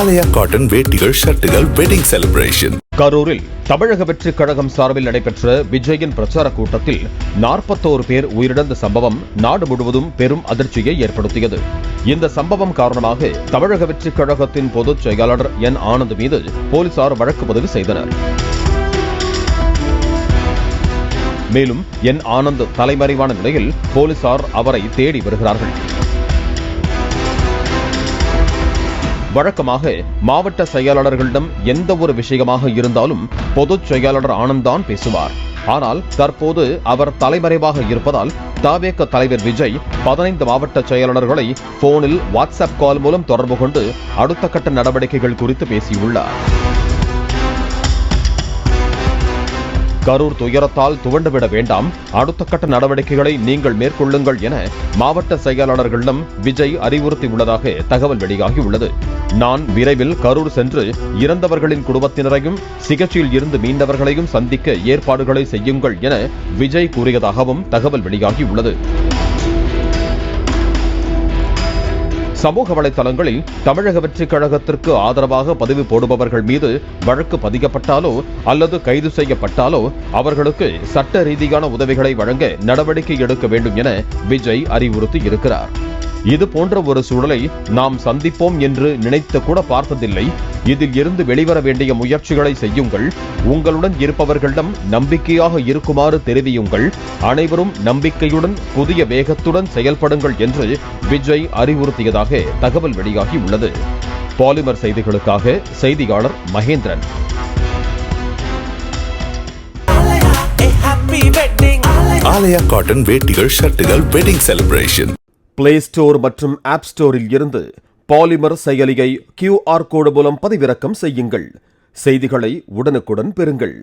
ஆலயா cotton வேட்டிகள் ஷர்ட்டுகள் wedding celebration. கரூரில் தமிழக வெற்றிக் கழகம் சார்பில் நடைபெற்ற விஜயின் பிரச்சார கூட்டத்தில் 41 பேர் உயிரிழந்த சம்பவம் நாடு முழுவதும் பெரும் அதிர்ச்சியை ஏற்படுத்தியது. இந்த சம்பவம் காரணமாக தமிழக வெற்றிக் கழகத்தின் பொதுச் செயலாளர் என் ஆனந்த் மீது போலீசார் வழக்கு பதிவு செய்தனர். மேலும் என் ஆனந்த் தலைமறைவான நிலையில் போலீசார் அவரை தேடி வருகிறார்கள். வழக்கமாக மாவட்ட செயலாளர்களிடம் எந்த ஒரு விஷயமாக இருந்தாலும் பொதுச் செயலாளர் ஆனந்த் தான் பேசுவார். ஆனால் தற்போது அவர் தலைமறைவாக இருப்பதால் தவேக தலைவர் விஜய் 15 மாவட்ட செயலாளர்களை போனில் வாட்ஸ்அப் கால் மூலம் தொடர்பு கொண்டு அடுத்த கட்ட நடவடிக்கைகள் குறித்து பேசியுள்ளார். கரூர் துயரத்தால் துவண்டுவிட வேண்டாம், அடுத்த கட்ட நடவடிக்கைகளை நீங்கள் மேற்கொள்ளுங்கள் என மாவட்ட செயலாளர்களிடம் விஜய் அறிவுறுத்தியுள்ளதாக தகவல் வெளியாகியுள்ளது. நான் விரைவில் கரூர் சென்று இறந்தவர்களின் குடும்பத்தினரையும் சிகிச்சையில் இருந்து மீண்டவர்களையும் சந்திக்க ஏற்பாடுகளை செய்யுங்கள் என விஜய் கூறியதாகவும் தகவல் வெளியாகியுள்ளது. சமூக வலைதளங்களில் தமிழக வெற்றிக் கழகத்திற்கு ஆதரவாக பதிவு போடுபவர்கள் மீது வழக்கு பதிக்கப்பட்டாலோ அல்லது கைது செய்யப்பட்டாலோ அவர்களுக்கு சட்ட ரீதியான உதவிகளை வழங்க நடவடிக்கை எடுக்க வேண்டும் என விஜய் அறிவுறுத்தி இருக்கிறார். இது போன்ற ஒரு சூழலை நாம் சந்திப்போம் என்று நினைத்து கூட பார்த்ததில்லை. இதில் இருந்து வெளிவர வேண்டிய முயற்சிகளை செய்யுங்கள். உங்களுடன் இருப்பவர்களிடம் நம்பிக்கையாக இருக்குமாறு தெரிவியுங்கள். அனைவரும் நம்பிக்கையுடன் புதிய வேகத்துடன் செயல்படுங்கள் என்று விஜய் அறிவுறுத்தியதாக தகவல் வெளியாகியுள்ளது. பாலிமர் செய்திகளுக்காக செய்தியாளர் மகேந்திரன். ஆலயா காட்டன் வேட்டிகள் ஷர்ட்டுகள் வெட்டிங் செலிப்ரேஷன். பிளே ஸ்டோர் மற்றும் ஆப் ஸ்டோரில் இருந்து பாலிமர் செயலியை QR கோடு மூலம் பதிவிறக்கம் செய்யுங்கள். செய்திகளை உடனுக்குடன் பெறுங்கள்.